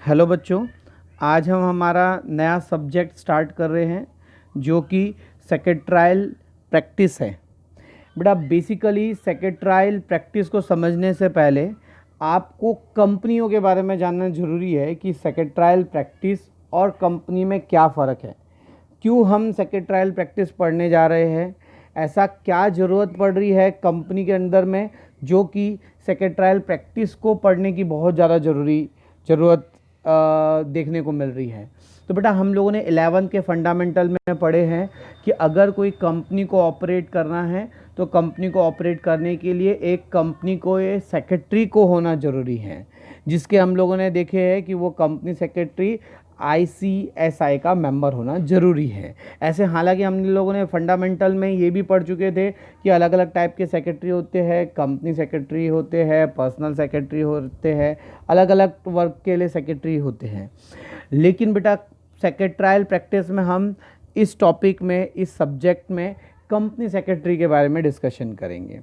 Hello बच्चों, आज हम हमारा नया सब्जेक्ट स्टार्ट कर रहे हैं जो कि सेक्रेटराइल प्रैक्टिस है। बेटा बेसिकली सेक्रेटराइल प्रैक्टिस को समझने से पहले आपको कंपनियों के बारे में जानना ज़रूरी है कि सेक्रेटराइल प्रैक्टिस और कंपनी में क्या फ़र्क है। क्यों हम सेक्रेटराइल प्रैक्टिस पढ़ने जा रहे हैं, ऐसा क्या ज़रूरत पड़ रही है कंपनी के अंदर में जो कि सेक्रेटराइल प्रैक्टिस को पढ़ने की बहुत ज़्यादा ज़रूरत देखने को मिल रही है। तो बेटा हम लोगों ने 11th के फंडामेंटल में पढ़े हैं कि अगर कोई कंपनी को ऑपरेट करना है तो कंपनी को ऑपरेट करने के लिए एक कंपनी को ये सेक्रेटरी को होना ज़रूरी है, जिसके हम लोगों ने देखे हैं कि वो कंपनी सेक्रेटरी ICSI का मेंबर होना ज़रूरी है। ऐसे हालांकि हम लोगों ने फंडामेंटल में ये भी पढ़ चुके थे कि अलग अलग टाइप के सेक्रेटरी होते हैं, कंपनी सेक्रेटरी होते हैं, पर्सनल सेक्रेटरी होते हैं, अलग अलग वर्क के लिए सेक्रेटरी होते हैं। लेकिन बेटा सेक्रेटराइल प्रैक्टिस में हम इस टॉपिक में, इस सब्जेक्ट में कंपनी सेक्रेटरी के बारे में डिस्कशन करेंगे।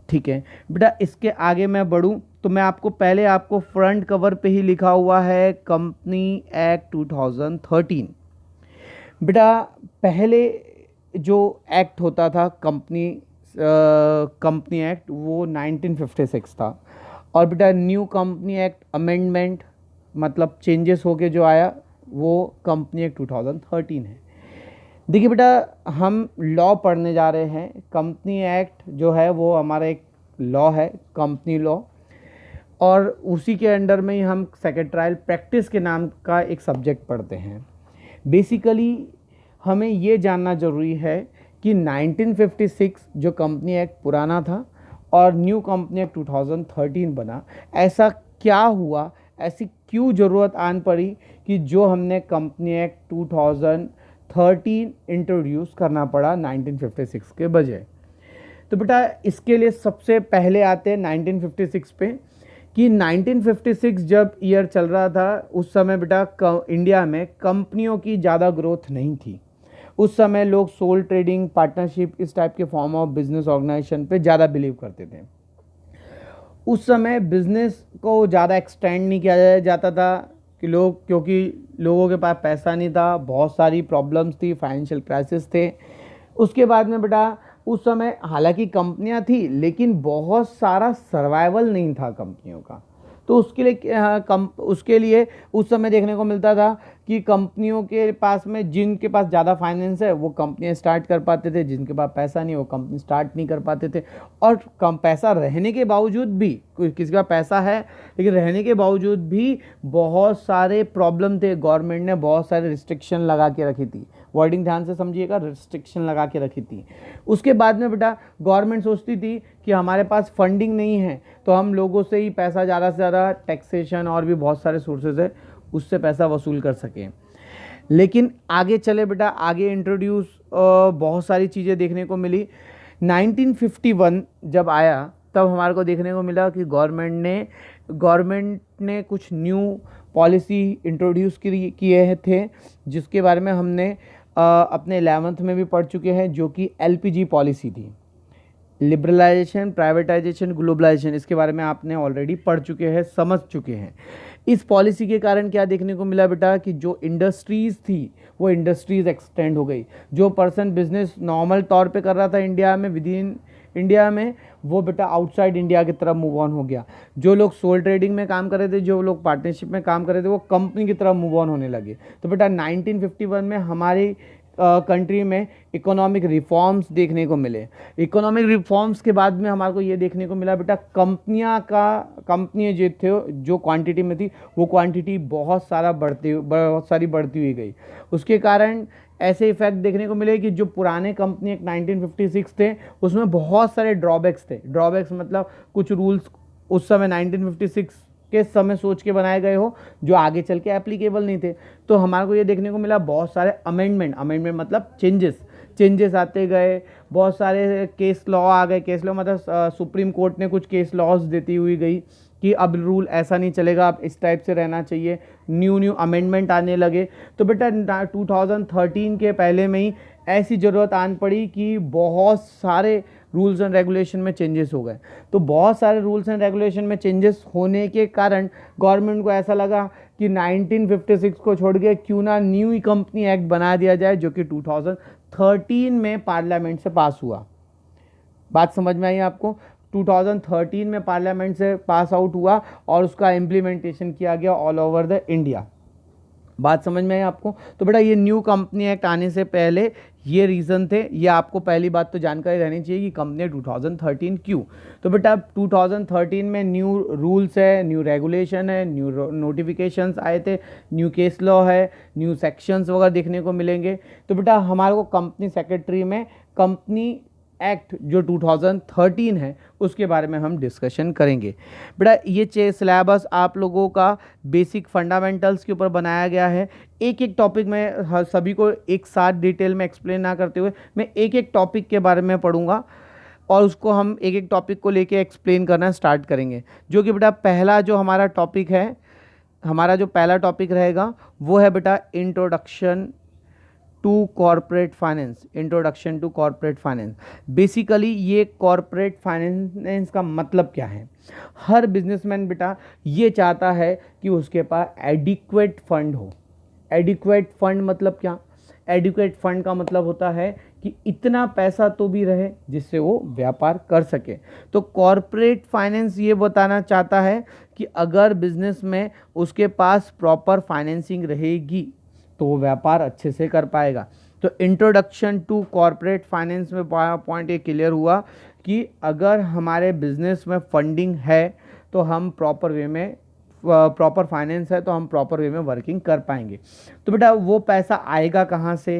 ठीक है बेटा, इसके आगे मैं बढ़ूं तो मैं आपको फ्रंट कवर पे ही लिखा हुआ है कंपनी एक्ट 2013। बेटा पहले जो एक्ट होता था कंपनी एक्ट वो 1956 था, और बेटा न्यू कंपनी एक्ट अमेंडमेंट मतलब चेंजेस होके जो आया वो कंपनी एक्ट 2013 है। देखिए बेटा हम लॉ पढ़ने जा रहे हैं। कंपनी एक्ट जो है वो हमारा एक लॉ है, कंपनी लॉ, और उसी के अंडर में ही हम सेक्रेटराइल प्रैक्टिस के नाम का एक सब्जेक्ट पढ़ते हैं। बेसिकली हमें ये जानना ज़रूरी है कि 1956 जो कंपनी एक्ट पुराना था और न्यू कंपनी एक्ट 2013 बना, ऐसा क्या हुआ, ऐसी क्यों ज़रूरत आन पड़ी कि जो हमने कंपनी एक्ट 2013 इंट्रोड्यूस करना पड़ा 1956 के बजाय। तो बेटा इसके लिए सबसे पहले आते हैं 1956 पे कि 1956 जब ईयर चल रहा था उस समय बेटा इंडिया में कंपनियों की ज़्यादा ग्रोथ नहीं थी। उस समय लोग सोल ट्रेडिंग, पार्टनरशिप, इस टाइप के फॉर्म ऑफ बिजनेस ऑर्गेनाइजेशन पे ज़्यादा बिलीव करते थे। उस समय बिजनेस को ज़्यादा एक्सटेंड नहीं किया जाता था क्योंकि लोगों के पास पैसा नहीं था, बहुत सारी प्रॉब्लम्स थी, फाइनेंशियल क्राइसिस थे। उसके बाद में बेटा उस समय हालांकि कंपनियां थी लेकिन बहुत सारा सर्वाइवल नहीं था कंपनियों का। तो उसके लिए उस समय देखने को मिलता था कि कंपनियों के पास में जिनके पास ज़्यादा फाइनेंस है वो कंपनियां स्टार्ट कर पाते थे, जिनके पास पैसा नहीं वो कंपनी स्टार्ट नहीं कर पाते थे। और कम पैसा रहने के बावजूद भी, किसी का पैसा है लेकिन रहने के बावजूद भी बहुत सारे प्रॉब्लम थे। गवर्नमेंट ने बहुत सारे रिस्ट्रिक्शन लगा के रखी थी, वर्डिंग ध्यान से समझिएगा, रिस्ट्रिक्शन लगा के रखी थी। उसके बाद में बेटा गवर्नमेंट सोचती थी कि हमारे पास फंडिंग नहीं है तो हम लोगों से ही पैसा ज़्यादा से ज़्यादा, टैक्सेशन और भी बहुत सारे सोर्सेज है, उससे पैसा वसूल कर सकें। लेकिन आगे चले बेटा, आगे इंट्रोड्यूस बहुत सारी चीज़ें देखने को मिली। 1951 जब आया तब हमारे को देखने को मिला कि गवर्नमेंट ने कुछ न्यू पॉलिसी इंट्रोड्यूस किए थे, जिसके बारे में हमने अपने 11th में भी पढ़ चुके हैं, जो कि LPG पॉलिसी थी। लिबरलाइजेशन, प्राइवेटाइजेशन, ग्लोबलाइजेशन, इसके बारे में आपने ऑलरेडी पढ़ चुके हैं, समझ चुके हैं। इस पॉलिसी के कारण क्या देखने को मिला बेटा कि जो इंडस्ट्रीज़ थी वो इंडस्ट्रीज़ एक्सटेंड हो गई। जो पर्सन बिजनेस नॉर्मल तौर पे कर रहा था इंडिया में, विद इन इंडिया में, वो बेटा आउटसाइड इंडिया की तरफ मूव ऑन हो गया। जो लोग सोल ट्रेडिंग में काम कर रहे थे, जो लोग पार्टनरशिप में काम कर रहे थे, वो कंपनी की तरफ मूव ऑन होने लगे। तो बेटा 1951 में हमारी कंट्री में इकोनॉमिक रिफॉर्म्स देखने को मिले। इकोनॉमिक रिफॉर्म्स के बाद में हमारे को ये देखने को मिला बेटा कंपनियां जो थे, जो क्वांटिटी में थी वो क्वांटिटी बहुत सारी बढ़ती हुई गई। उसके कारण ऐसे इफेक्ट देखने को मिले कि जो पुराने कंपनी एक 1956 थे उसमें बहुत सारे ड्रॉबैक्स थे। ड्रॉबैक्स मतलब कुछ रूल्स उस समय 1956 के समय सोच के बनाए गए हो जो आगे चल के एप्लीकेबल नहीं थे। तो हमारे को ये देखने को मिला बहुत सारे अमेंडमेंट मतलब चेंजेस आते गए, बहुत सारे केस लॉ आ गए। केस लॉ मतलब सुप्रीम कोर्ट ने कुछ केस लॉज देती हुई गई कि अब रूल ऐसा नहीं चलेगा, अब इस टाइप से रहना चाहिए। न्यू अमेंडमेंट आने लगे। तो बेटा 2013 के पहले में ही ऐसी ज़रूरत आन पड़ी कि बहुत सारे रूल्स एंड रेगुलेशन में चेंजेस हो गए। तो बहुत सारे रूल्स एंड रेगुलेशन में चेंजेस होने के कारण गवर्नमेंट को ऐसा लगा कि 1956 को छोड़ के क्यों ना न्यू कंपनी एक्ट बना दिया जाए, जो कि 2013 में पार्लियामेंट से पास हुआ। बात समझ में आई आपको? 2013 में पार्लियामेंट से पास आउट हुआ और उसका इम्प्लीमेंटेशन किया गया ऑल ओवर द इंडिया। बात समझ में आई आपको? तो बेटा ये न्यू कंपनी एक्ट आने से पहले ये रीज़न थे। ये आपको पहली बात तो जानकारी रहनी चाहिए कि कंपनी 2013 क्यों। तो बेटा 2013 में न्यू रूल्स है, न्यू रेगुलेशन है, न्यू नोटिफिकेशंस आए थे, न्यू केस लॉ है, न्यू सेक्शंस वगैरह देखने को मिलेंगे। तो बेटा हमारे को कंपनी सेक्रेटरी में कंपनी एक्ट जो 2013 है उसके बारे में हम डिस्कशन करेंगे। बेटा ये सिलेबस आप लोगों का बेसिक फंडामेंटल्स के ऊपर बनाया गया है। एक एक टॉपिक में सभी को एक साथ डिटेल में एक्सप्लेन ना करते हुए मैं एक एक टॉपिक के बारे में पढ़ूंगा और उसको हम एक एक टॉपिक को लेके एक्सप्लेन करना स्टार्ट करेंगे। जो कि बेटा पहला जो हमारा टॉपिक है, हमारा जो पहला टॉपिक रहेगा वो है बेटा introduction to corporate finance. Introduction to corporate finance. Basically ये कॉरपोरेट फाइनेंस का मतलब क्या है? हर बिजनेसमैन बेटा ये चाहता है कि उसके पास एडिक्वेट फंड हो। एडिक्वेट फंड मतलब क्या? एडिक्वेट फंड का मतलब होता है कि इतना पैसा तो भी रहे जिससे वो व्यापार कर सके। तो कॉरपोरेट फाइनेंस ये बताना चाहता है कि अगर बिजनेस में उसके पास प्रॉपर फाइनेंसिंग रहेगी तो वो व्यापार अच्छे से कर पाएगा। तो इंट्रोडक्शन टू कॉरपोरेट फाइनेंस में पॉइंट ये क्लियर हुआ कि अगर हमारे बिजनेस में फंडिंग है तो हम प्रॉपर फाइनेंस है तो हम प्रॉपर वे में वर्किंग कर पाएंगे। तो बेटा वो पैसा आएगा कहाँ से,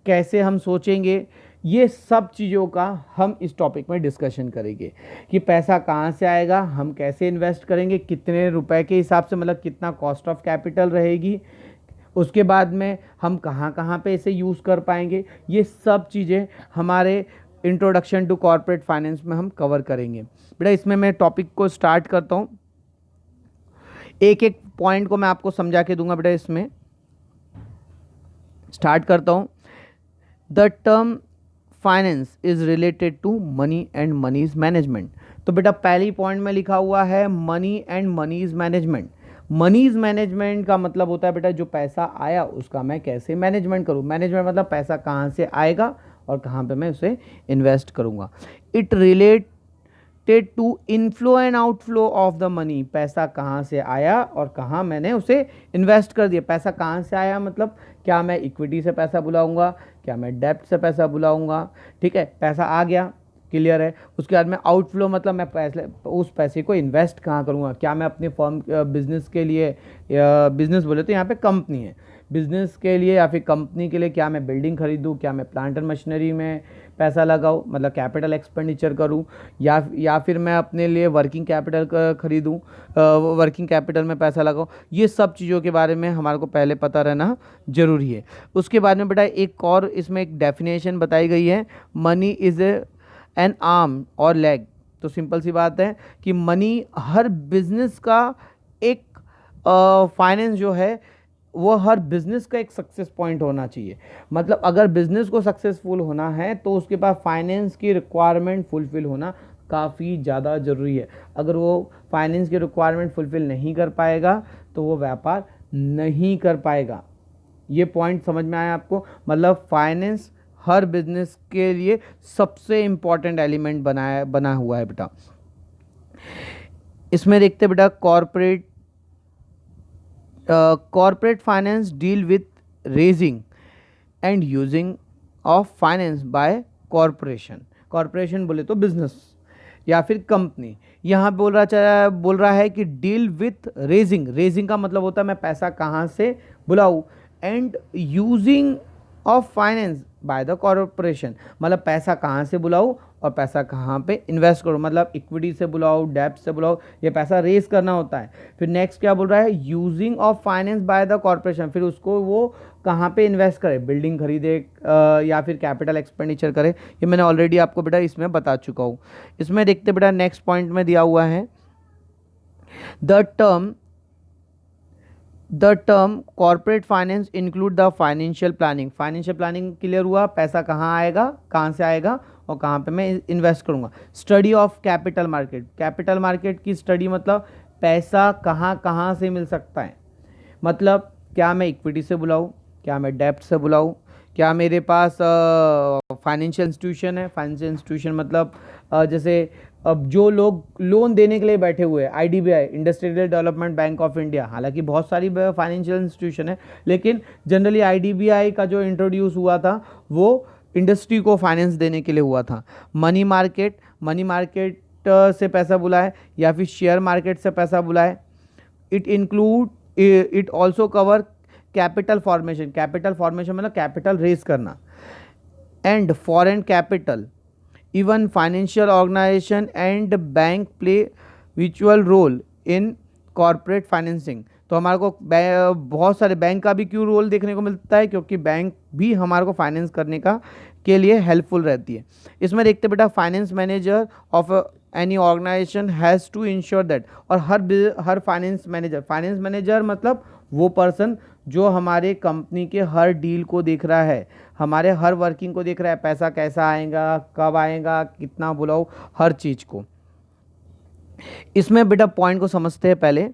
कैसे हम सोचेंगे, ये सब चीज़ों का हम इस टॉपिक में डिस्कशन करेंगे कि पैसा कहाँ से आएगा, हम कैसे इन्वेस्ट करेंगे, कितने रुपए के हिसाब से, मतलब कितना कॉस्ट ऑफ कैपिटल रहेगी, उसके बाद में हम कहाँ कहाँ पे इसे यूज़ कर पाएंगे। ये सब चीज़ें हमारे इंट्रोडक्शन टू कॉर्पोरेट फाइनेंस में हम कवर करेंगे। बेटा इसमें मैं टॉपिक को स्टार्ट करता हूँ, एक एक पॉइंट को मैं आपको समझा के दूंगा। बेटा इसमें स्टार्ट करता हूँ। The term finance is related to money and money's management. तो बेटा पहली पॉइंट में लिखा हुआ है money and money's management. Money's management का मतलब होता है बेटा जो पैसा आया उसका मैं कैसे मैनेजमेंट करूँ। मैनेजमेंट मतलब पैसा कहाँ से आएगा और कहाँ पे मैं उसे इन्वेस्ट करूँगा। It related to inflow and outflow of the money. पैसा कहाँ से आया और कहाँ मैंने उसे इन्वेस्ट कर दिया। पैसा कहाँ से आया मतलब क्या मैं इक्विटी से पैसा बुलाऊंगा, क्या मैं डेब्ट से पैसा बुलाऊंगा, ठीक है, पैसा आ गया, क्लियर है। उसके बाद में आउटफ्लो मतलब मैं उस पैसे को इन्वेस्ट कहाँ करूँगा, क्या मैं अपने फर्म बिजनेस के लिए, बिजनेस बोले तो यहाँ पे कंपनी है, बिजनेस के लिए या फिर कंपनी के लिए क्या मैं बिल्डिंग खरीदूँ, क्या मैं प्लांट एंड मशीनरी में पैसा लगाऊँ मतलब कैपिटल एक्सपेंडिचर करूँ, या फिर मैं अपने लिए वर्किंग कैपिटल खरीदूँ, वर्किंग कैपिटल में पैसा लगाऊँ। ये सब चीज़ों के बारे में हमारे को पहले पता रहना ज़रूरी है। उसके बाद में बेटा एक और इसमें एक डेफिनेशन बताई गई है, मनी इज़ एन आर्म और लेग। तो सिंपल सी बात है कि मनी हर बिजनेस का एक फाइनेंस जो है वो हर बिजनेस का एक सक्सेस पॉइंट होना चाहिए। मतलब अगर बिजनेस को सक्सेसफुल होना है तो उसके पास फाइनेंस की रिक्वायरमेंट फुलफिल होना काफ़ी ज़्यादा ज़रूरी है। अगर वो फाइनेंस की रिक्वायरमेंट फुलफिल नहीं कर पाएगा तो वो व्यापार नहीं कर पाएगा। ये पॉइंट समझ में आया आपको? मतलब फाइनेंस हर बिजनेस के लिए सबसे इंपॉर्टेंट एलिमेंट बना हुआ है बेटा। इसमें देखते बेटा corporate finance deal with raising and using of finance by corporation. Corporation बोले तो बिजनेस या फिर कंपनी। यहाँ बोल रहा है कि डील विथ रेजिंग का मतलब होता है मैं पैसा कहाँ से बुलाऊँ, and using of finance by the corporation मतलब पैसा कहाँ से बुलाऊँ और पैसा कहाँ पे इन्वेस्ट करूँ, मतलब इक्विटी से बुलाओ, डेब्ट से बुलाओ, ये पैसा रेज करना होता है। फिर नेक्स्ट क्या बोल रहा है, using of finance by the corporation, फिर उसको वो कहाँ पे इन्वेस्ट करे, बिल्डिंग खरीदे या फिर कैपिटल एक्सपेंडिचर करे। ये मैंने ऑलरेडी आपको बेटा इसमें बता चुका हूँ। इसमें देखते बेटा नेक्स्ट पॉइंट में दिया हुआ है the term corporate finance include the financial planning. Financial planning clear हुआ, पैसा कहाँ आएगा, कहाँ से आएगा और कहाँ पे मैं इन्वेस्ट करूँगा। Study of capital market, capital market की स्टडी मतलब पैसा कहाँ कहाँ से मिल सकता है, मतलब क्या मैं इक्विटी से बुलाऊँ, क्या मैं डेब्ट से बुलाऊँ, क्या मेरे पास फाइनेंशियल इंस्टीट्यूशन है। फाइनेंशियल इंस्टीट्यूशन मतलब जैसे अब जो लोग लोन देने के लिए बैठे हुए हैं, IDBI, industrial development bank of India, हालांकि बहुत सारी फाइनेंशियल इंस्टीट्यूशन है, लेकिन जनरली आईडीबीआई का जो इंट्रोड्यूस हुआ था वो इंडस्ट्री को फाइनेंस देने के लिए हुआ था। मनी मार्केट, मनी मार्केट से पैसा बुलाए या फिर शेयर मार्केट से पैसा बुलाए। It also cover capital formation, capital formation मतलब कैपिटल रेज करना, and foreign capital, even financial organisation and bank play vital role in corporate financing. तो हमारे को बहुत सारे बैंक का भी क्यों रोल देखने को मिलता है, क्योंकि बैंक भी हमारे को फाइनेंस करने का के लिए हेल्पफुल रहती है। इसमें देखते बेटा finance manager of any organisation has to ensure that, और हर फाइनेंस मैनेजर मतलब वो पर्सन जो हमारे कंपनी के हर डील को देख रहा है, हमारे हर वर्किंग को देख रहा है, पैसा कैसा आएगा, कब आएगा, कितना बुलाओ, हर चीज़ को। इसमें बेटा पॉइंट को समझते हैं पहले।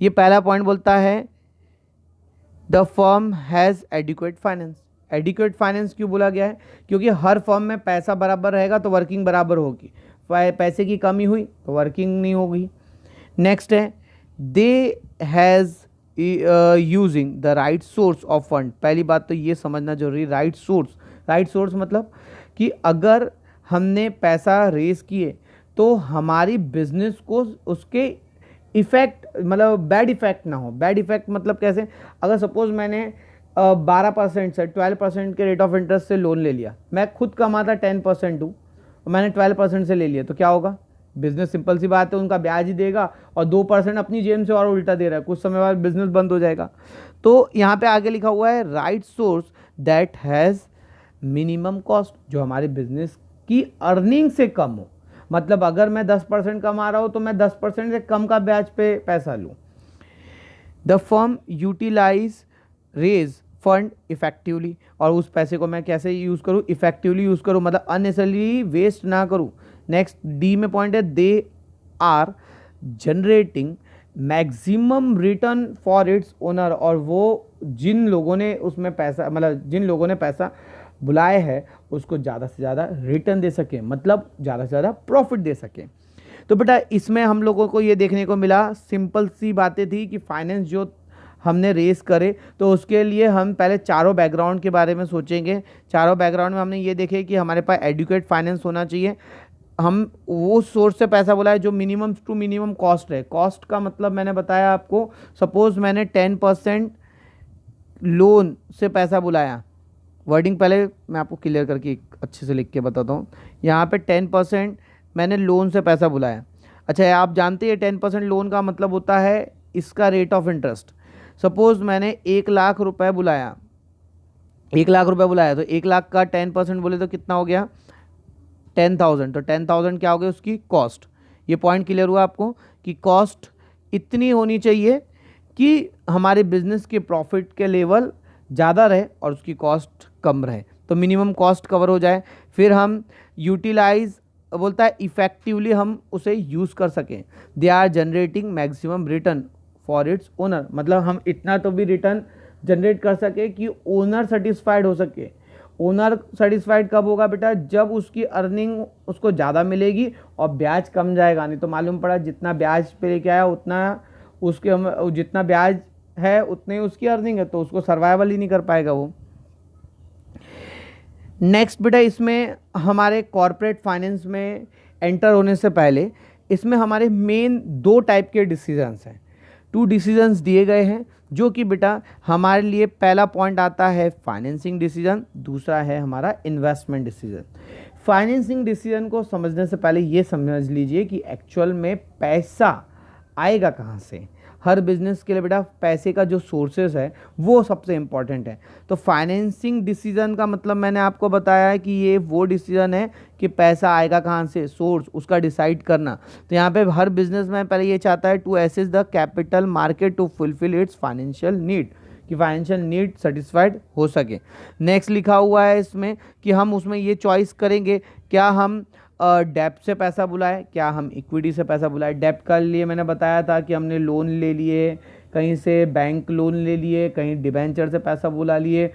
ये पहला पॉइंट बोलता है the firm has adequate finance. Adequate finance क्यों बोला गया है, क्योंकि हर फर्म में पैसा बराबर रहेगा तो वर्किंग बराबर होगी, पैसे की कमी हुई तो वर्किंग नहीं होगी। नेक्स्ट है they has using the right source of fund. पहली बात तो ये समझना जरूरी, राइट सोर्स। राइट सोर्स मतलब कि अगर हमने पैसा रेस किए तो हमारी बिजनेस को उसके इफेक्ट मतलब बैड इफेक्ट ना हो। बैड इफेक्ट मतलब कैसे, अगर सपोज मैंने 12% से 12% के रेट ऑफ इंटरेस्ट से लोन ले लिया, मैं खुद कमाता 10% हूँ, मैंने 12% से ले लिया, तो क्या होगा, बिजनेस सिंपल सी बात है उनका ब्याज ही देगा और 2% अपनी जेब से और उल्टा दे रहा है, कुछ समय बाद बिजनेस बंद हो जाएगा। तो यहाँ पे आगे लिखा हुआ है right source that has minimum cost, जो हमारे बिजनेस की अर्निंग से कम हो, मतलब अगर मैं 10% कमा रहा हूँ तो मैं 10% से कम का ब्याज पे पैसा लूँ। The firm utilise raise fund effectively, और उस पैसे को मैं कैसे यूज़ करूँ, इफेक्टिवली यूज़ करूँ, मतलब अननेसेसरी वेस्ट ना करूँ। नेक्स्ट डी में पॉइंट है they are generating maximum return for its owner, और वो जिन लोगों ने उसमें पैसा मतलब जिन लोगों ने पैसा बुलाए हैं उसको ज़्यादा से ज़्यादा रिटर्न दे सके, मतलब ज़्यादा से ज़्यादा प्रॉफिट दे सके। तो बेटा इसमें हम लोगों को ये देखने को मिला, सिंपल सी बातें थी कि फाइनेंस जो हमने रेस करे तो उसके लिए हम पहले चारों बैकग्राउंड के बारे में सोचेंगे। चारों बैकग्राउंड में हमने ये देखे कि हमारे पास एडुकेट फाइनेंस होना चाहिए, हम वो सोर्स से पैसा बुलाए जो मिनिमम टू मिनिमम कॉस्ट है। कॉस्ट का मतलब मैंने बताया आपको, सपोज मैंने 10% लोन से पैसा बुलाया, वर्डिंग पहले मैं आपको क्लियर करके अच्छे से लिख के बताता हूँ। यहाँ पे 10% मैंने लोन से पैसा बुलाया। अच्छा आप जानते हैं 10% लोन का मतलब होता है इसका रेट ऑफ इंटरेस्ट। सपोज़ मैंने 1,00,000 रुपये बुलाया, 1,00,000 रुपये बुलाया, तो 1,00,000 का 10% बोले तो कितना हो गया 10,000। तो 10,000 क्या हो गया उसकी कॉस्ट। ये पॉइंट क्लियर हुआ आपको कि कॉस्ट इतनी होनी चाहिए कि हमारे बिजनेस के प्रॉफिट के लेवल ज़्यादा रहे और उसकी कॉस्ट कम रहे, तो मिनिमम कॉस्ट कवर हो जाए। फिर हम यूटिलाइज बोलता है इफेक्टिवली हम उसे यूज़ कर सकें। They are generating maximum return for its owner, मतलब हम इतना तो भी रिटर्न जनरेट कर सके कि ओनर सेटिस्फाइड हो सके। ओनर सेटिस्फाइड कब होगा बेटा, जब उसकी अर्निंग उसको ज़्यादा मिलेगी और ब्याज कम जाएगा। नहीं तो मालूम पड़ा जितना ब्याज पे लेके आया उतना उसके जितना ब्याज है उतने उसकी अर्निंग है, तो उसको सर्वाइवल ही नहीं कर पाएगा वो। नेक्स्ट बेटा इसमें हमारे कॉर्पोरेट फाइनेंस में एंटर होने से पहले इसमें हमारे मेन 2 टाइप के डिसीजंस हैं। 2 डिसीजंस दिए गए हैं जो कि बेटा हमारे लिए पहला पॉइंट आता है फाइनेंसिंग डिसीजन, दूसरा है हमारा इन्वेस्टमेंट डिसीजन। फाइनेंसिंग डिसीजन को समझने से पहले ये समझ लीजिए कि एक्चुअल में पैसा आएगा कहाँ से। हर बिजनेस के लिए बेटा पैसे का जो सोर्सेज है वो सबसे इम्पॉर्टेंट है। तो फाइनेंसिंग डिसीजन का मतलब मैंने आपको बताया है कि ये वो डिसीजन है कि पैसा आएगा कहाँ से, सोर्स उसका डिसाइड करना। तो यहाँ पे हर बिजनेसमैन पहले ये चाहता है to access the capital market to fulfil its financial need, कि फाइनेंशियल नीड सेटिस्फाइड हो सके। नेक्स्ट लिखा हुआ है इसमें कि हम उसमें ये चॉइस करेंगे, क्या हम डेप्ट से पैसा बुलाएं, क्या हम इक्विटी से पैसा बुलाएं। डेप्ट का लिए मैंने बताया था कि हमने लोन ले लिए, कहीं से बैंक लोन ले लिए, कहीं डिबेंचर से पैसा बुला लिए,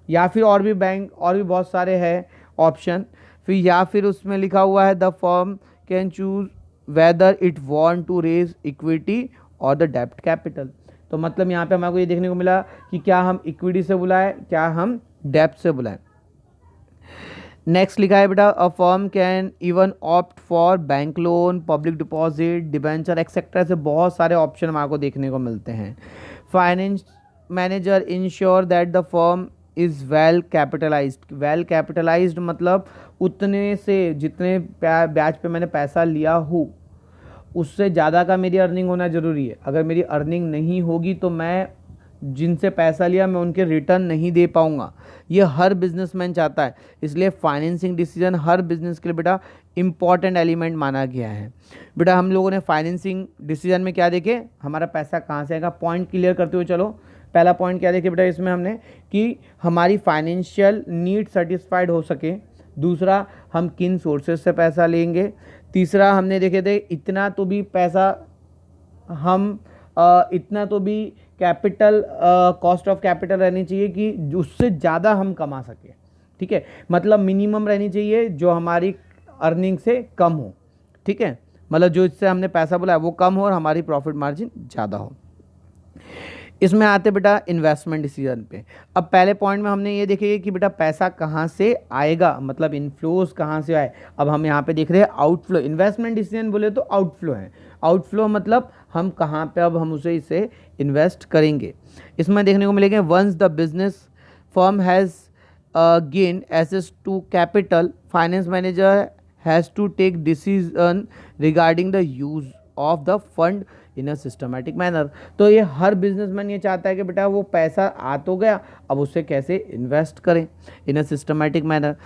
या फिर और भी बैंक और भी बहुत सारे हैं ऑप्शन। फिर या फिर उसमें लिखा हुआ है the firm can choose whether it want to raise equity और द डेप्ट कैपिटल। तो मतलब यहाँ पे हमारे को ये देखने को मिला कि क्या हम इक्विटी से बुलाएं, क्या हम डेप्ट से बुलाएं। नेक्स्ट लिखा है बेटा a firm can even opt for bank loan, public deposit, debenture etcetera. से बहुत सारे ऑप्शन हमारे को देखने को मिलते हैं। Finance manager ensure that the firm is well capitalised. Well capitalised मतलब उतने से जितने ब्याज पे मैंने पैसा लिया हूँ उससे ज़्यादा का मेरी अर्निंग होना ज़रूरी है। अगर मेरी अर्निंग नहीं होगी तो मैं जिनसे पैसा लिया मैं उनके रिटर्न नहीं दे पाऊँगा। ये हर बिजनेसमैन चाहता है, इसलिए फाइनेंसिंग डिसीजन हर बिजनेस के लिए बेटा इंपॉर्टेंट एलिमेंट माना गया है। बेटा हम लोगों ने फाइनेंसिंग डिसीजन में क्या देखे, हमारा पैसा कहाँ से आएगा। पॉइंट क्लियर करते हुए चलो। पहला पॉइंट क्या देखे बेटा इसमें हमने कि हमारी फाइनेंशियल नीड सेटिस्फाइड हो सके। दूसरा, हम किन सोर्सेज से पैसा लेंगे। तीसरा, हमने देखे थे इतना तो भी पैसा हम इतना तो भी कैपिटल कॉस्ट ऑफ कैपिटल रहनी चाहिए कि उससे ज़्यादा हम कमा सकें। ठीक है, मतलब मिनिमम रहनी चाहिए जो हमारी अर्निंग से कम हो। ठीक है, मतलब जो इससे हमने पैसा बोला है वो कम हो और हमारी प्रॉफिट मार्जिन ज़्यादा हो। इसमें आते बेटा इन्वेस्टमेंट डिसीजन पे। अब पहले पॉइंट में हमने ये देखेंगे कि बेटा पैसा कहाँ से आएगा, मतलब इनफ्लोज कहाँ से आए। अब हम यहाँ पे देख रहे हैं आउटफ्लो। इन्वेस्टमेंट डिसीजन बोले तो आउटफ्लो है। आउटफ्लो मतलब हम कहाँ पे अब हम इसे इन्वेस्ट करेंगे। इसमें देखने को मिलेंगे once the business firm has gain access to capital, finance manager has to take decision regarding the use of the fund in a systematic manner. तो ये हर बिजनेसमैन ये चाहता है कि बेटा वो पैसा आ तो गया, अब उससे कैसे इन्वेस्ट करें in a systematic manner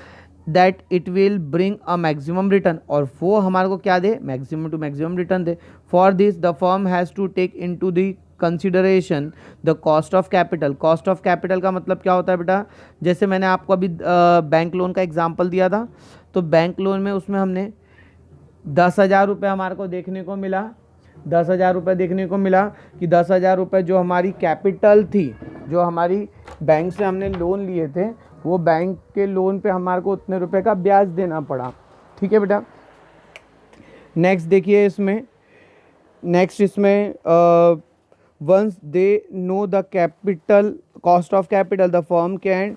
that it will bring a maximum return, और वो हमारे को क्या दे, मैक्सिमम टू मैक्सिमम रिटर्न दे। For this the firm has to take into the consideration the cost of capital. Cost of capital का मतलब क्या होता है बेटा, जैसे मैंने आपको अभी बैंक लोन का एग्जाम्पल दिया था, तो बैंक लोन में उसमें हमने 10,000 रुपये हमारे को देखने को मिला। 10,000 रुपये देखने को मिला कि 10,000 रुपये जो हमारी कैपिटल थी, जो हमारी बैंक से हमने लोन लिए थे, वो बैंक के लोन पे हमारे को उतने रुपए का ब्याज देना पड़ा। ठीक है बेटा। नेक्स्ट देखिए इसमें, नेक्स्ट इसमें once they know the capital cost of capital the firm can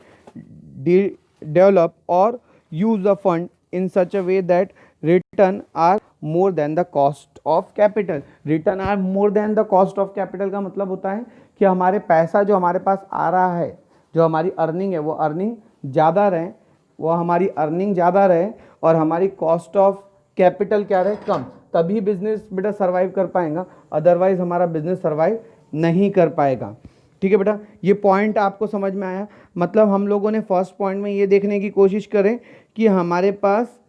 develop और use the fund in such a way that return are more than the cost of capital. Return are more than the cost of capital का मतलब होता है कि हमारे पैसा जो हमारे पास आ रहा है, जो हमारी अर्निंग है, वो अर्निंग ज़्यादा रहे, वो हमारी अर्निंग ज़्यादा रहे और हमारी कॉस्ट ऑफ कैपिटल क्या रहे, कम। तभी बिजनेस बेटा सर्वाइव कर पाएगा, अदरवाइज हमारा बिजनेस सर्वाइव नहीं कर पाएगा। ठीक है बेटा, ये पॉइंट आपको समझ में आया। मतलब हम लोगों ने फर्स्ट पॉइंट में ये देखने की कोशिश करें कि हमारे पास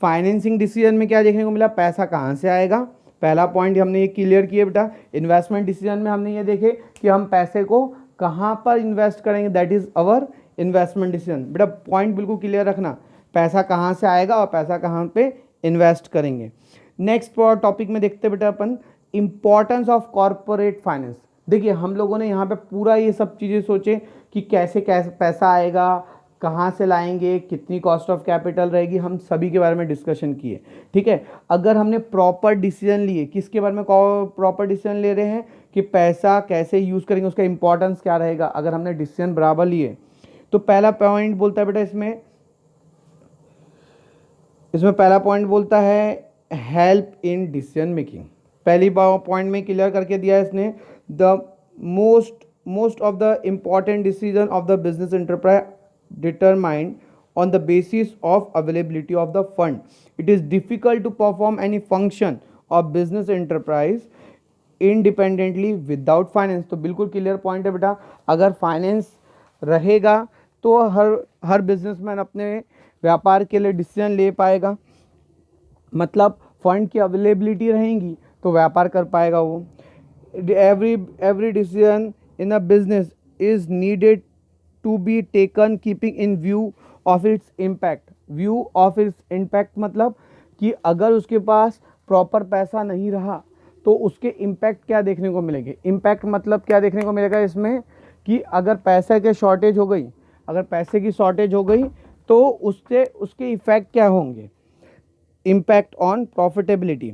फाइनेंसिंग डिसीजन में क्या देखने को मिला, पैसा कहाँ से आएगा। पहला पॉइंट हमने ये क्लियर किया बेटा। इन्वेस्टमेंट डिसीजन में हमने ये देखे कि हम पैसे को कहाँ पर इन्वेस्ट करेंगे, that is our investment decision. बेटा पॉइंट बिल्कुल क्लियर रखना, पैसा कहाँ से आएगा और पैसा कहाँ पे इन्वेस्ट करेंगे। नेक्स्ट टॉपिक में देखते बेटा अपन इंपॉर्टेंस ऑफ कॉर्पोरेट फाइनेंस। देखिए हम लोगों ने यहाँ पे पूरा ये सब चीज़ें सोचे कि कैसे कैसे पैसा आएगा, कहाँ से लाएंगे, कितनी कॉस्ट ऑफ कैपिटल रहेगी, हम सभी के बारे में डिस्कशन किए। ठीक है, अगर हमने प्रॉपर डिसीजन लिए, किसके बारे में प्रॉपर डिसीजन ले रहे हैं कि पैसा कैसे यूज़ करेंगे, उसका इंपॉर्टेंस क्या रहेगा, अगर हमने डिसीजन बराबर लिए तो पहला पॉइंट बोलता है बेटा इसमें पहला पॉइंट बोलता है हेल्प इन डिसीजन मेकिंग। पहली पॉइंट में क्लियर करके दिया है इसने, the most of the important decision of the business enterprise determined on the basis of availability of the fund. It is difficult to perform any function of business enterprise independently without finance। तो बिल्कुल clear point है बेटा, अगर finance रहेगा तो हर businessman अपने व्यापार के लिए डिसीजन ले पाएगा, मतलब फंड की अवेलेबिलिटी रहेगी तो व्यापार कर पाएगा वो। Every decision in a business is needed to be taken keeping in view of its impact. View of its impact मतलब कि अगर उसके पास प्रॉपर पैसा नहीं रहा तो उसके इम्पैक्ट क्या देखने को मिलेंगे. इम्पैक्ट मतलब क्या देखने को मिलेगा इसमें कि अगर पैसे की शॉर्टेज हो गई, अगर पैसे की शॉर्टेज हो गई तो उससे उसके इफ़ेक्ट क्या होंगे. Impact on profitability.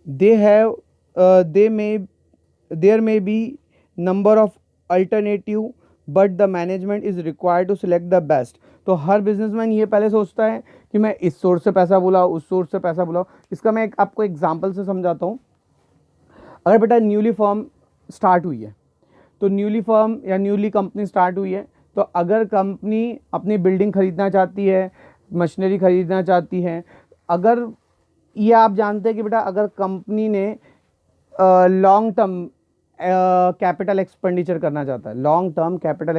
They have there may be number of alternative but the management is required to select the best. तो हर बिजनेसमैन ये पहले सोचता है कि मैं इस सोर्स से पैसा बुलाऊँ, उस सोर्स से पैसा बुलाऊँ. इसका मैं आपको एग्जांपल से समझाता हूँ. अगर बेटा न्यूली फर्म स्टार्ट हुई है, तो न्यूली फर्म या न्यूली कंपनी स्टार्ट हुई है, तो अगर कंपनी अपनी बिल्डिंग खरीदना चाहती है, मशीनरी खरीदना चाहती है, अगर ये आप जानते हैं कि बेटा अगर कंपनी ने लॉन्ग टर्म कैपिटल एक्सपेंडिचर करना चाहता है, लॉन्ग टर्म कैपिटल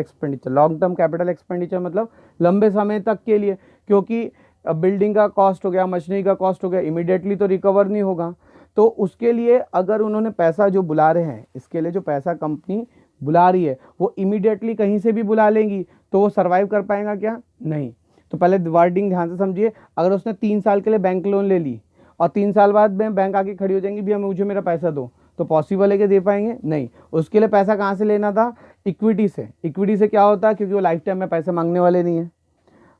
एक्सपेंडिचर मतलब लंबे समय तक के लिए, क्योंकि बिल्डिंग का कॉस्ट हो गया, मशीनरी का कॉस्ट हो गया, इमीडिएटली तो रिकवर नहीं होगा. तो उसके लिए अगर उन्होंने पैसा जो बुला रहे हैं, इसके लिए जो पैसा कंपनी बुला रही है वो इमीडिएटली कहीं से भी बुला लेंगी तो वो सर्वाइव कर पाएगा क्या? नहीं. तो पहले वर्डिंग ध्यान से समझिए. अगर उसने 3 साल के लिए बैंक लोन ले ली और 3 साल बाद में बैंक आके खड़ी हो जाएंगी, भैया मुझे मेरा पैसा दो, तो पॉसिबल है कि दे पाएंगे? नहीं. उसके लिए पैसा कहाँ से लेना था? इक्विटी से. इक्विटी से क्या होता है, क्योंकि वो लाइफ टाइम में पैसे मांगने वाले नहीं है.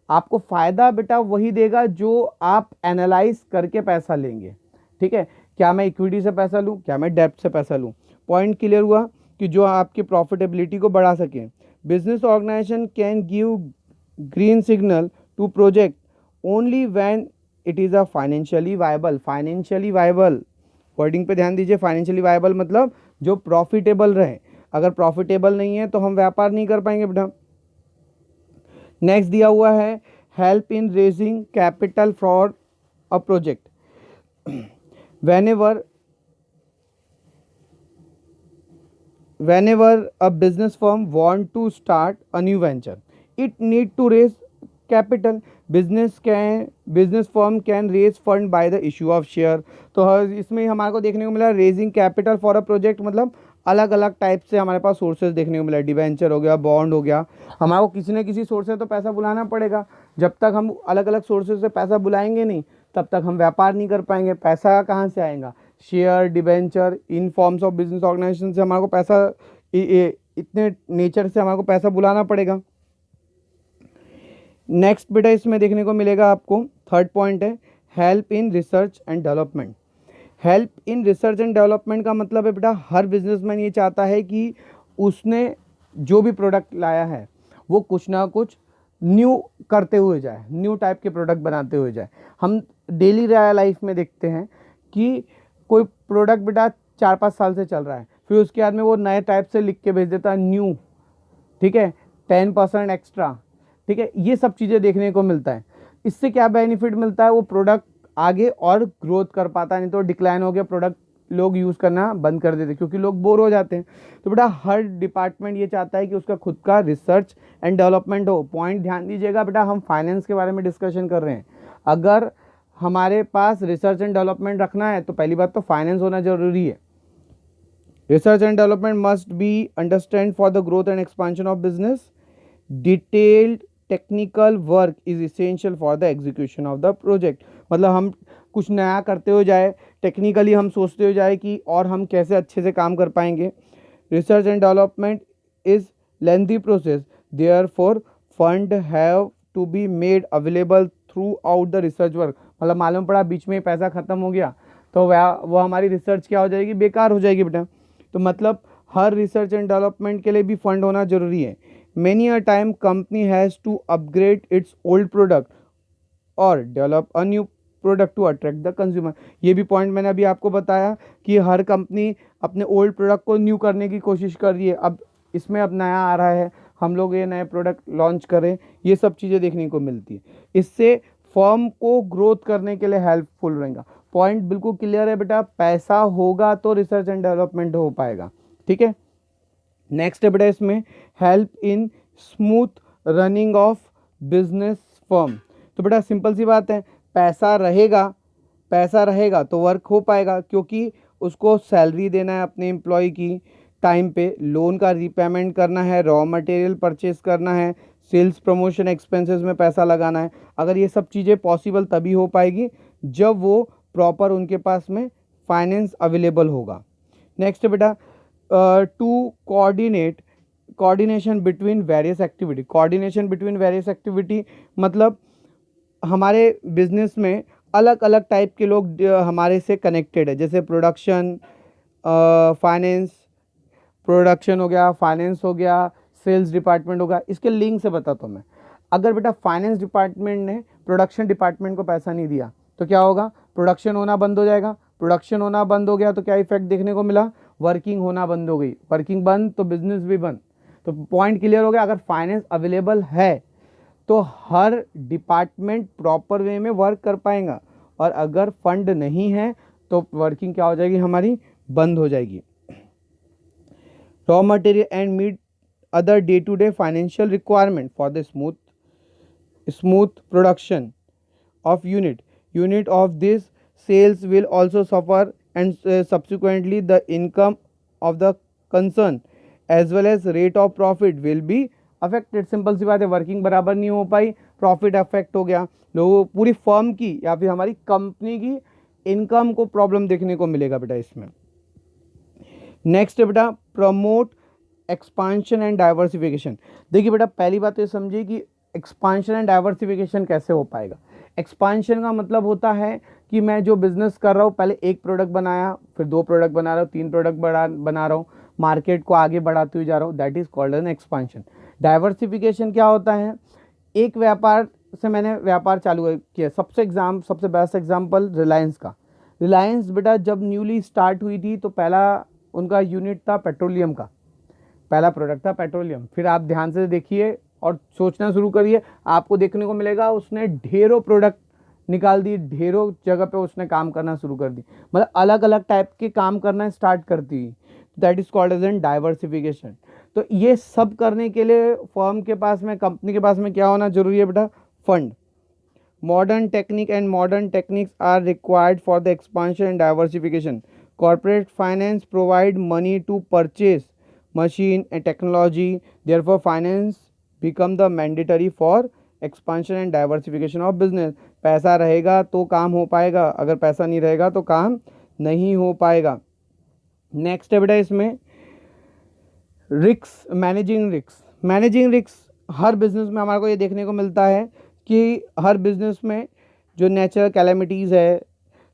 आपको फ़ायदा बेटा वही देगा जो आप एनालाइज करके पैसा लेंगे. ठीक है, क्या मैं इक्विटी से पैसा लूँ, क्या मैं डेब्ट से पैसा लूँ. पॉइंट क्लियर हुआ कि जो आपकी प्रॉफिटेबिलिटी को बढ़ा सके. Business organisation can give green signal to project only when it is a financially viable. Financially viable wording पे ध्यान दीजिए. फाइनेंशियली वायबल मतलब जो प्रॉफिटेबल रहे. अगर प्रॉफिटेबल नहीं है तो हम व्यापार नहीं कर पाएंगे बेटा. नेक्स्ट दिया हुआ है help in raising capital for a project. whenever a business firm want to start a new venture, it need to raise capital. business firm can raise fund by the issue of share. तो इसमें हमारे को देखने को मिला raising capital for a project मतलब अलग अलग टाइप से हमारे पास सोर्सेज देखने को मिला. डिवेंचर हो गया, बॉन्ड हो गया. हमारे को किसी न किसी सोर्स से तो पैसा बुलाना पड़ेगा. जब तक हम अलग अलग सोर्सेज से पैसा बुलाएंगे नहीं तब तक हम व्यापार नहीं कर पाएंगे. पैसा कहाँ से आएगा? Share, debenture, in forms of business organisation से हमारे को पैसा इतने नेचर से हमारे को पैसा बुलाना पड़ेगा. नेक्स्ट बेटा इसमें देखने को मिलेगा आपको थर्ड पॉइंट है help in research and development. Help in research and development का मतलब है बेटा हर बिजनेसमैन ये चाहता है कि उसने जो भी प्रोडक्ट लाया है वो कुछ ना कुछ न्यू करते हुए जाए, न्यू टाइप के प्रोडक्ट बनाते हुए जाए. हम डेली लाइफ में देखते हैं कि कोई प्रोडक्ट बेटा 4-5 साल से चल रहा है, फिर उसके बाद में वो नए टाइप से लिख के भेज देता है न्यू. ठीक है, 10% एक्स्ट्रा. ठीक है, ये सब चीज़ें देखने को मिलता है. इससे क्या बेनिफिट मिलता है? वो प्रोडक्ट आगे और ग्रोथ कर पाता है. नहीं तो डिक्लाइन हो गया प्रोडक्ट, लोग यूज़ करना बंद कर देते क्योंकि लोग बोर हो जाते हैं. तो बेटा हर डिपार्टमेंट ये चाहता है कि उसका खुद का रिसर्च एंड डेवलपमेंट हो. पॉइंट ध्यान दीजिएगा बेटा, हम फाइनेंस के बारे में डिस्कशन कर रहे हैं. अगर हमारे पास रिसर्च एंड डेवलपमेंट रखना है तो पहली बात तो फाइनेंस होना जरूरी है. Research and development must be understand for the growth and expansion of business. Detailed technical work is essential for the execution of the project. मतलब हम कुछ नया करते हो जाए, टेक्निकली हम सोचते हो जाए कि और हम कैसे अच्छे से काम कर पाएंगे. Research and development is lengthy process, therefore fund have to be made available throughout the research work. मतलब मालूम पड़ा बीच में पैसा ख़त्म हो गया तो वो हमारी रिसर्च क्या हो जाएगी? बेकार हो जाएगी बेटा. तो मतलब हर रिसर्च एंड डेवलपमेंट के लिए भी फंड होना जरूरी है. Many a time company has to upgrade its old product or develop a new product to attract the consumer. ये भी पॉइंट मैंने अभी आपको बताया कि हर कंपनी अपने ओल्ड प्रोडक्ट को न्यू करने की कोशिश कर रही है. अब इसमें अब नया आ रहा है, हम लोग ये नए प्रोडक्ट लॉन्च करें, ये सब चीज़ें देखने को मिलती है. इससे फर्म को ग्रोथ करने के लिए हेल्पफुल रहेगा. पॉइंट बिल्कुल क्लियर है बेटा. पैसा होगा तो रिसर्च एंड डेवलपमेंट हो पाएगा. ठीक है, नेक्स्ट है बेटा इसमें help in smooth running of business firm. तो बेटा सिंपल सी बात है, पैसा रहेगा तो वर्क हो पाएगा, क्योंकि उसको सैलरी देना है अपने एम्प्लॉय की, टाइम पे, लोन का रीपेमेंट करना है, रॉ मटेरियल परचेस करना है, सेल्स प्रमोशन एक्सपेंसेस में पैसा लगाना है। अगर ये सब चीज़ें पॉसिबल तभी हो पाएगी जब वो प्रॉपर उनके पास में फाइनेंस अवेलेबल होगा। नेक्स्ट बेटा, to coordination between various activity. Coordination between various activity मतलब हमारे बिजनेस में अलग अलग टाइप के लोग हमारे से कनेक्टेड है, जैसे प्रोडक्शन, फाइनेंस, प्रोडक्शन हो गया, फाइनेंस हो गया, सेल्स डिपार्टमेंट होगा। इसके लिंक से बताता हूँ मैं। अगर बेटा फाइनेंस डिपार्टमेंट ने प्रोडक्शन डिपार्टमेंट को पैसा नहीं दिया तो क्या होगा, प्रोडक्शन होना बंद हो जाएगा। प्रोडक्शन होना बंद हो गया तो क्या इफेक्ट देखने को मिला, वर्किंग होना बंद हो गई। वर्किंग बंद तो बिजनेस भी बंद। तो पॉइंट क्लियर हो गया। अगर फाइनेंस अवेलेबल है तो हर डिपार्टमेंट प्रॉपर वे में वर्क कर पाएगा, और अगर फंड नहीं है तो वर्किंग क्या हो जाएगी, हमारी बंद हो जाएगी। Raw material and meet other day to day financial requirement for the smooth production of unit of this sales will also suffer, and subsequently the income of the concern as well as rate of profit will be affected। Simple सी बात है, working बराबर नहीं हो पाई, profit affect हो गया, लोगों पूरी फर्म की या फिर हमारी कंपनी की इनकम को प्रॉब्लम देखने को मिलेगा बेटा इसमें। नेक्स्ट बेटा, प्रमोट एक्सपांशन एंड डाइवर्सिफिकेशन। देखिए बेटा, पहली बात तो ये समझिए कि एक्सपांशन एंड डाइवर्सिफिकेशन कैसे हो पाएगा। एक्सपांशन का मतलब होता है कि मैं जो बिजनेस कर रहा हूँ, पहले एक प्रोडक्ट बनाया, फिर 2 प्रोडक्ट बना रहा हूँ, 3 प्रोडक्ट बना रहा हूँ, मार्केट को आगे बढ़ाते हुए जा रहा हूँ, that is called an expansion. Diversification क्या होता है, एक व्यापार से मैंने व्यापार चालू किया। सबसे बेस्ट एग्जाम्पल रिलायंस का। रिलायंस बेटा जब न्यूली स्टार्ट हुई थी तो पहला उनका यूनिट था पेट्रोलियम का, पहला प्रोडक्ट था पेट्रोलियम। फिर आप ध्यान से देखिए और सोचना शुरू करिए, आपको देखने को मिलेगा उसने ढेरों प्रोडक्ट निकाल दी, ढेरों जगह पे उसने काम करना शुरू कर दी, मतलब अलग अलग टाइप के काम करना स्टार्ट करती। That is called as an diversification. तो ये सब करने के लिए फर्म के पास में, कंपनी के पास में क्या होना जरूरी है बेटा, fund. Modern techniques are required for the expansion and diversification. Corporate finance provide money to purchase machine and technology, therefore finance become the mandatory for expansion and diversification of business। पैसा रहेगा तो काम हो पाएगा, अगर पैसा नहीं रहेगा तो काम नहीं हो पाएगा। नेक्स्ट है बेटा इसमें रिस्क, मैनेजिंग रिस्क। हर बिजनेस में हमारे को ये देखने को मिलता है कि हर बिजनेस में जो नेचुरल कैलेमिटीज़ है,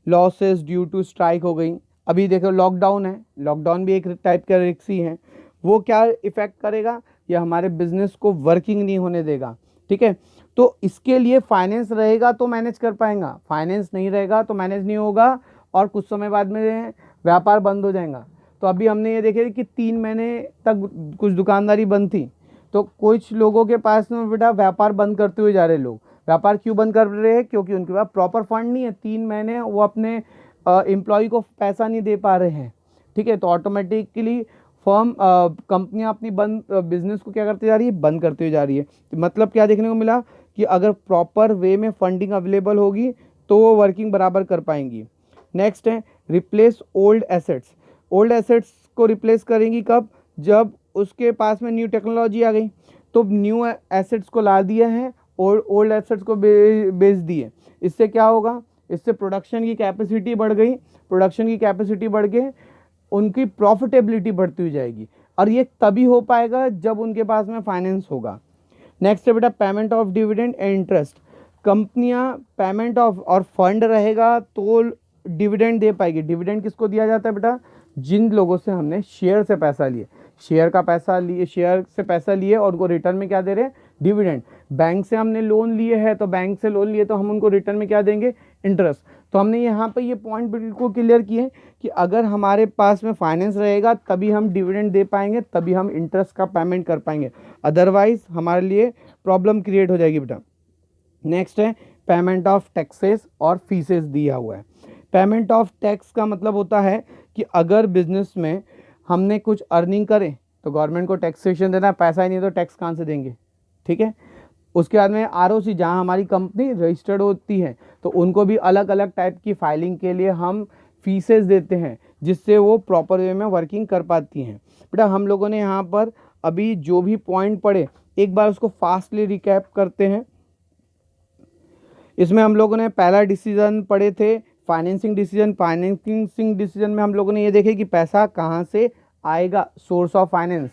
लॉसेस ड्यू टू स्ट्राइक हो गई, अभी देखो लॉकडाउन है, लॉकडाउन भी एक टाइप का रिस्क ही है। वो क्या इफेक्ट करेगा, ये हमारे बिजनेस को वर्किंग नहीं होने देगा, ठीक है। तो इसके लिए फाइनेंस रहेगा तो मैनेज कर पाएगा, फाइनेंस नहीं रहेगा तो मैनेज नहीं होगा, और कुछ समय बाद में व्यापार बंद हो जाएगा। तो अभी हमने ये देखे कि 3 महीने तक कुछ दुकानदारी बंद थी, तो कुछ लोगों के पास में बेटा व्यापार बंद करते हुए जा रहे लोग। व्यापार क्यों बंद कर रहे हैं, क्योंकि उनके पास प्रॉपर फंड नहीं है, 3 महीने वो अपने एम्प्लॉय को पैसा नहीं दे पा रहे हैं, ठीक है। तो ऑटोमेटिकली फर्म कंपनियां अपनी बिजनेस को क्या करती जा रही है, बंद करती हुई जा रही है। तो मतलब क्या देखने को मिला कि अगर प्रॉपर वे में फंडिंग अवेलेबल होगी तो वो वर्किंग बराबर कर पाएंगी। नेक्स्ट है replace old assets. Old assets को रिप्लेस करेंगी कब, जब उसके पास में न्यू टेक्नोलॉजी आ गई। तो न्यू एसेट्स को ला दिया है, ओल्ड एसेट्स को बेच दिए। इससे क्या होगा, इससे प्रोडक्शन की कैपेसिटी बढ़ गई, प्रोडक्शन की कैपेसिटी बढ़ के उनकी प्रॉफिटेबिलिटी बढ़ती हुई जाएगी, और ये तभी हो पाएगा जब उनके पास में फाइनेंस होगा। नेक्स्ट है बेटा payment of dividend and interest. कंपनियां पेमेंट ऑफ और फंड रहेगा तो डिविडेंड दे पाएगी। डिविडेंड किसको दिया जाता है बेटा, जिन लोगों से हमने शेयर से पैसा लिए, शेयर से पैसा लिए और उनको रिटर्न में क्या दे रहे हैं, डिविडेंड। बैंक से हमने लोन लिए हैं तो बैंक से लोन लिए तो हम उनको रिटर्न में क्या देंगे, इंटरेस्ट। तो हमने यहाँ पे ये पॉइंट बिल्कुल क्लियर किए कि अगर हमारे पास में फाइनेंस रहेगा तभी हम डिविडेंड दे पाएंगे, तभी हम इंटरेस्ट का पेमेंट कर पाएंगे, अदरवाइज हमारे लिए प्रॉब्लम क्रिएट हो जाएगी बेटा। नेक्स्ट है पेमेंट ऑफ टैक्सेस और फीसेस दिया हुआ है। पेमेंट ऑफ टैक्स का मतलब होता है कि अगर बिजनेस में हमने कुछ अर्निंग करें तो गवर्नमेंट को टैक्सेशन देना, पैसा ही नहीं तो टैक्स कहाँ से देंगे, ठीक है। उसके बाद में आरओसी, जहाँ हमारी कंपनी रजिस्टर्ड होती है तो उनको भी अलग अलग टाइप की फाइलिंग के लिए हम फीसेस देते हैं, जिससे वो प्रॉपर वे में वर्किंग कर पाती हैं। बेटा हम लोगों ने यहाँ पर अभी जो भी पॉइंट पढ़े एक बार उसको फास्टली रिकैप करते हैं। इसमें हम लोगों ने पहला डिसीजन पढ़े थे फाइनेंसिंग डिसीजन। फाइनेंसिंग डिसीजन में हम लोगों ने ये देखे कि पैसा कहाँ से आएगा, सोर्स ऑफ फाइनेंस,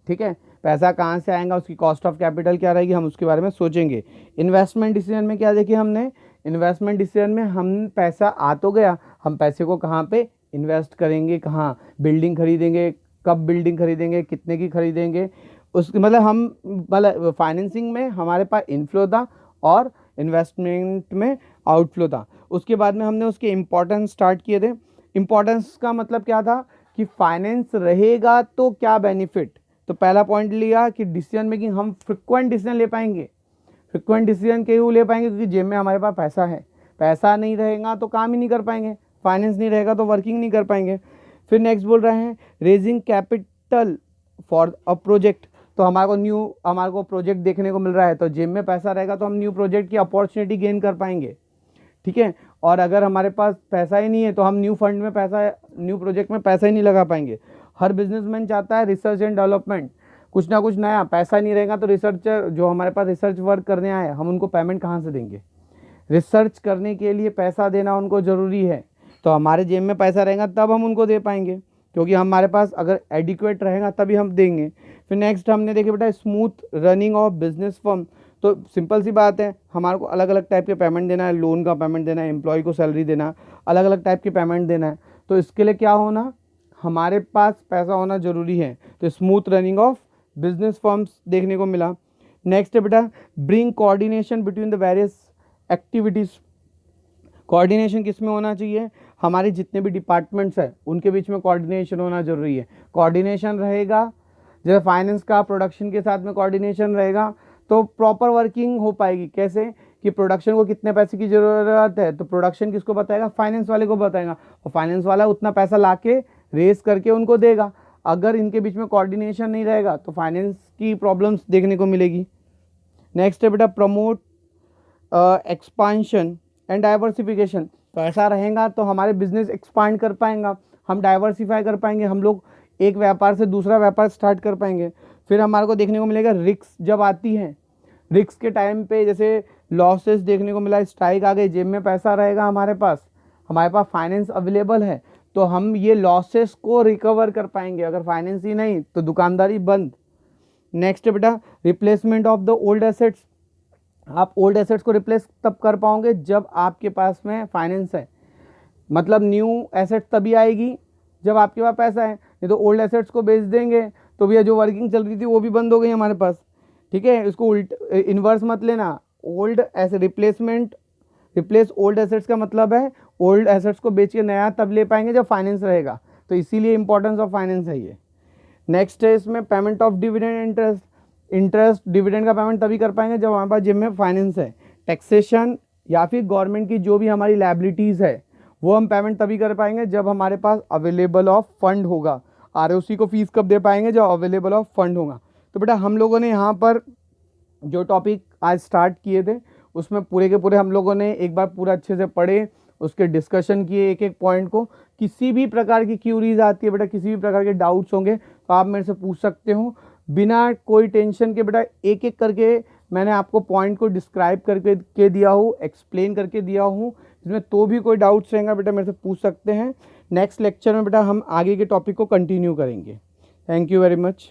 ठीक है, पैसा कहाँ से आएगा, उसकी कॉस्ट ऑफ कैपिटल क्या रहेगी, हम उसके बारे में सोचेंगे। इन्वेस्टमेंट डिसीजन में क्या देखे हमने, इन्वेस्टमेंट डिसीजन में हम पैसा आ तो गया, हम पैसे को कहाँ पे इन्वेस्ट करेंगे, कहाँ बिल्डिंग खरीदेंगे, कब बिल्डिंग खरीदेंगे, कितने की खरीदेंगे, उसके मतलब हम मतलब फाइनेंसिंग में हमारे पास इनफ्लो था और इन्वेस्टमेंट में आउटफ्लो था। उसके बाद में हमने उसके इम्पोर्टेंस स्टार्ट किए थे। इम्पोर्टेंस का मतलब क्या था कि फाइनेंस रहेगा तो क्या बेनिफिट। तो पहला पॉइंट लिया कि डिसीजन मेकिंग, हम फ्रिक्वेंट डिसीजन ले पाएंगे। फ्रिक्वेंट डिसीजन क्यों ले पाएंगे, क्योंकि जेब में हमारे पास पैसा है। पैसा नहीं रहेगा तो काम ही नहीं कर पाएंगे, फाइनेंस नहीं रहेगा तो वर्किंग नहीं कर पाएंगे। फिर नेक्स्ट बोल रहे हैं raising capital for a project. तो हमारे को प्रोजेक्ट देखने को मिल रहा है, तो जेब में पैसा रहेगा तो हम न्यू प्रोजेक्ट की अपॉर्चुनिटी गेन कर पाएंगे, ठीक है। और अगर हमारे पास पैसा ही नहीं है तो हम न्यू फंड में पैसा, न्यू प्रोजेक्ट में पैसा ही नहीं लगा पाएंगे। हर बिजनेसमैन चाहता है रिसर्च एंड डेवलपमेंट, कुछ ना कुछ नया। पैसा नहीं रहेगा तो रिसर्चर जो हमारे पास रिसर्च वर्क करने आए, हम उनको पेमेंट कहाँ से देंगे। रिसर्च करने के लिए पैसा देना उनको ज़रूरी है, तो हमारे जेब में पैसा रहेगा तब हम उनको दे पाएंगे, क्योंकि हमारे पास अगर एडिक्वेट रहेगा तभी हम देंगे। फिर नेक्स्ट हमने देखे बेटा smooth running of business firm. तो सिंपल सी बात है, हमारे को अलग अलग टाइप के पेमेंट देना है, लोन का पेमेंट देना है, एम्प्लॉय को सैलरी देना, अलग अलग टाइप के पेमेंट देना है। तो इसके लिए क्या होना, हमारे पास पैसा होना ज़रूरी है। तो smooth running of business firms देखने को मिला। नेक्स्ट है बेटा bring coordination between the various activities. Coordination किस में होना चाहिए, हमारे जितने भी डिपार्टमेंट्स हैं उनके बीच में कोऑर्डिनेशन होना जरूरी है। कोऑर्डिनेशन रहेगा, जैसे फाइनेंस का प्रोडक्शन के साथ में कोऑर्डिनेशन रहेगा तो प्रॉपर वर्किंग हो पाएगी। कैसे कि प्रोडक्शन को कितने पैसे की ज़रूरत है, तो प्रोडक्शन किसको बताएगा, फाइनेंस वाले को बताएगा, और फाइनेंस वाला उतना पैसा ला के रेस करके उनको देगा। अगर इनके बीच में कोऑर्डिनेशन नहीं रहेगा तो फाइनेंस की प्रॉब्लम्स देखने को मिलेगी। नेक्स्ट है बेटा प्रमोट एक्सपांशन एंड डाइवर्सिफिकेशन। तो ऐसा रहेगा तो हमारे बिजनेस एक्सपांड कर पाएंगा, हम डाइवर्सिफाई कर पाएंगे, हम लोग एक व्यापार से दूसरा व्यापार स्टार्ट कर पाएंगे। फिर हमारे को देखने को मिलेगा रिस्क जब आती है, रिस्क के टाइम पे जैसे लॉसेस देखने को मिला, स्ट्राइक आ गई, जेब में पैसा रहेगा हमारे पास फाइनेंस अवेलेबल है, तो हम ये लॉसेस को रिकवर कर पाएंगे। अगर फाइनेंस ही नहीं तो दुकानदारी बंद। नेक्स्ट बेटा replacement of the old assets. आप ओल्ड एसेट्स को रिप्लेस तब कर पाओगे जब आपके पास में फाइनेंस है, मतलब न्यू एसेट्स तभी आएगी जब आपके पास पैसा है। नहीं तो ओल्ड एसेट्स को बेच देंगे तो भैया जो वर्किंग चल रही थी वो भी बंद हो गई हमारे पास, ठीक है। इसको इन्वर्स मत लेना। Old asset replace old assets का मतलब है ओल्ड एसेट्स को बेच के नया तब ले पाएंगे जब फाइनेंस रहेगा, तो इसीलिए इंपॉर्टेंस ऑफ फाइनेंस है ये। नेक्स्ट है इसमें payment of dividend interest dividend का पेमेंट तभी कर पाएंगे जब हमारे पास जेब में फाइनेंस है। टैक्सेशन या फिर गवर्नमेंट की जो भी हमारी लायबिलिटीज़ है वो हम पेमेंट तभी कर पाएंगे जब हमारे पास अवेलेबल ऑफ फंड होगा। आरओसी को फीस कब दे पाएंगे, जब अवेलेबल ऑफ फंड होगा। तो बेटा हम लोगों ने यहाँ पर जो टॉपिक आज स्टार्ट किए थे उसमें पूरे के पूरे हम लोगों ने एक बार पूरा अच्छे से पढ़े, उसके डिस्कशन किए एक एक पॉइंट को। किसी भी प्रकार की क्यूरीज आती है बेटा, किसी भी प्रकार के डाउट्स होंगे तो आप मेरे से पूछ सकते हो बिना कोई टेंशन के। बेटा एक एक करके मैंने आपको पॉइंट को डिस्क्राइब करके दिया हूँ, एक्सप्लेन करके दिया हूँ। इसमें तो भी कोई डाउट्स रहेगा बेटा मेरे से पूछ सकते हैं। नेक्स्ट लेक्चर में बेटा हम आगे के टॉपिक को कंटिन्यू करेंगे। Thank you very much.